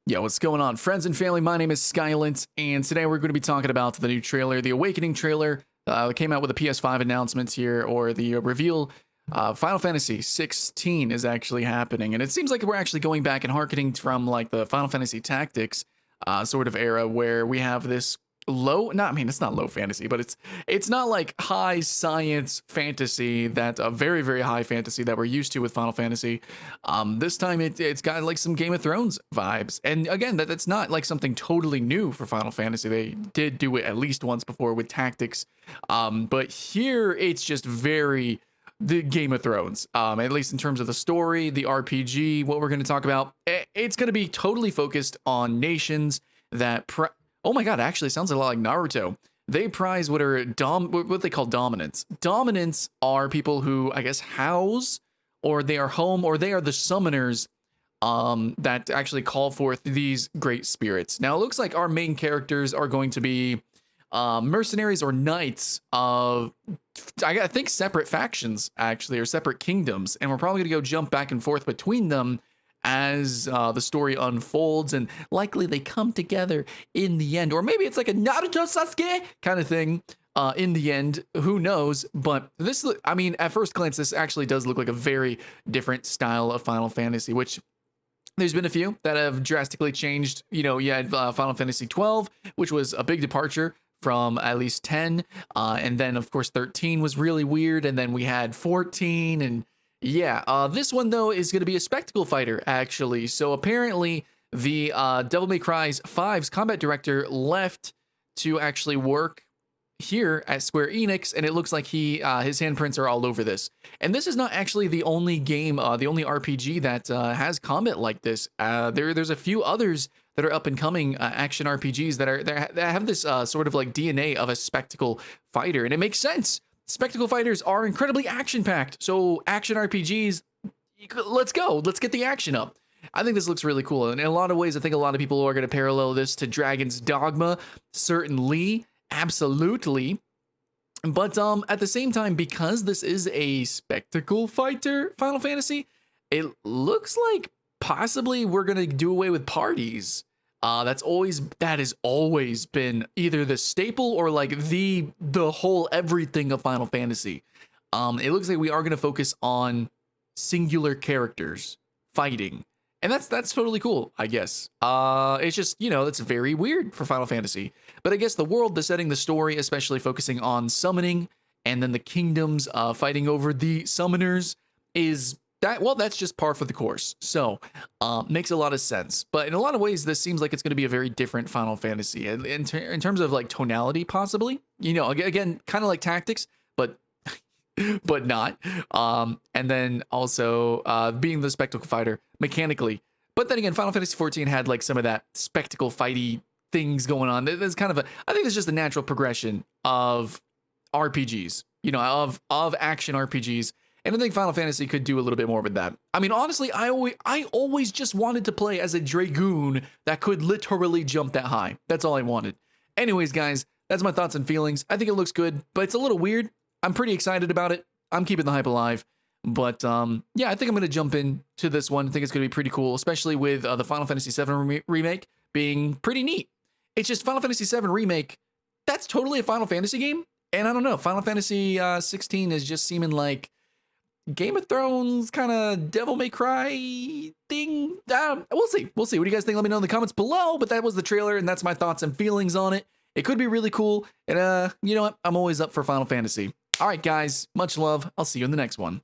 Yo, what's going on, friends and family? My name is Skylent, and today we're going to be talking about the new trailer, the Awakening trailer. That came out with the PS5 announcements here, or the reveal. Final Fantasy 16 is actually happening, and it seems like we're actually going back and harkening from like the Final Fantasy Tactics sort of era, where we have this low, not, I mean, it's not low fantasy, but it's not like high science fantasy, that very, very high fantasy that we're used to with Final Fantasy. This time it's got like some Game of Thrones vibes, and again, that's not like something totally new for Final Fantasy. They did do it at least once before with Tactics, but here it's just very the Game of Thrones, at least in terms of the story, the RPG, what we're going to talk about. It's going to be totally focused on nations that oh my god, actually sounds a lot like Naruto. They prize what are what they call dominants. Dominants are people who, I guess, house, or they are home, or they are the summoners that actually call forth these great spirits. Now it looks like our main characters are going to be mercenaries or knights of, I think, separate factions actually, or separate kingdoms, and we're probably going to go jump back and forth between them as the story unfolds, and likely they come together in the end, or maybe it's like a Naruto Sasuke kind of thing in the end. Who knows? But this, I mean, at first glance, this actually does look like a very different style of Final Fantasy, which there's been a few that have drastically changed. You know, you had Final Fantasy 12, which was a big departure from at least 10, and then of course 13 was really weird, and then we had 14, and yeah, this one though is going to be a spectacle fighter actually. So apparently the Devil May Cry 5's combat director left to actually work here at Square Enix, and it looks like his handprints are all over this. And this is not actually the only game, the only RPG that has combat like this. There's a few others that are up and coming action RPGs that have this sort of like DNA of a spectacle fighter, and it makes sense. Spectacle fighters are incredibly action-packed, so action RPGs, let's go. Let's get the action up. I think this looks really cool, and in a lot of ways, I think a lot of people are going to parallel this to Dragon's Dogma, certainly, absolutely. But at the same time, because this is a spectacle fighter Final Fantasy, it looks like possibly we're going to do away with parties. That has always been either the staple or like the whole everything of Final Fantasy. It looks like we are going to focus on singular characters fighting, and that's totally cool, I guess. It's just, you know, it's very weird for Final Fantasy, but I guess the world, the setting, the story, especially focusing on summoning and then the kingdoms fighting over the summoners, is that, well, that's just par for the course. So makes a lot of sense. But in a lot of ways, this seems like it's going to be a very different Final Fantasy in terms of like tonality, possibly. You know, again, kind of like Tactics, but but not. And then also being the spectacle fighter mechanically. But then again, Final Fantasy 14 had like some of that spectacle fighty things going on. There's kind of a, I think it's just a natural progression of RPGs, you know, of action RPGs. And I think Final Fantasy could do a little bit more with that. I mean, honestly, I always just wanted to play as a Dragoon that could literally jump that high. That's all I wanted. Anyways, guys, that's my thoughts and feelings. I think it looks good, but it's a little weird. I'm pretty excited about it. I'm keeping the hype alive. But yeah, I think I'm going to jump into this one. I think it's going to be pretty cool, especially with the Final Fantasy VII remake being pretty neat. It's just Final Fantasy VII Remake, that's totally a Final Fantasy game. And I don't know, Final Fantasy 16 is just seeming like Game of Thrones kind of Devil May Cry thing. We'll see. We'll see. What do you guys think? Let me know in the comments below. But that was the trailer, and that's my thoughts and feelings on it. It could be really cool. And you know what? I'm always up for Final Fantasy. All right, guys. Much love. I'll see you in the next one.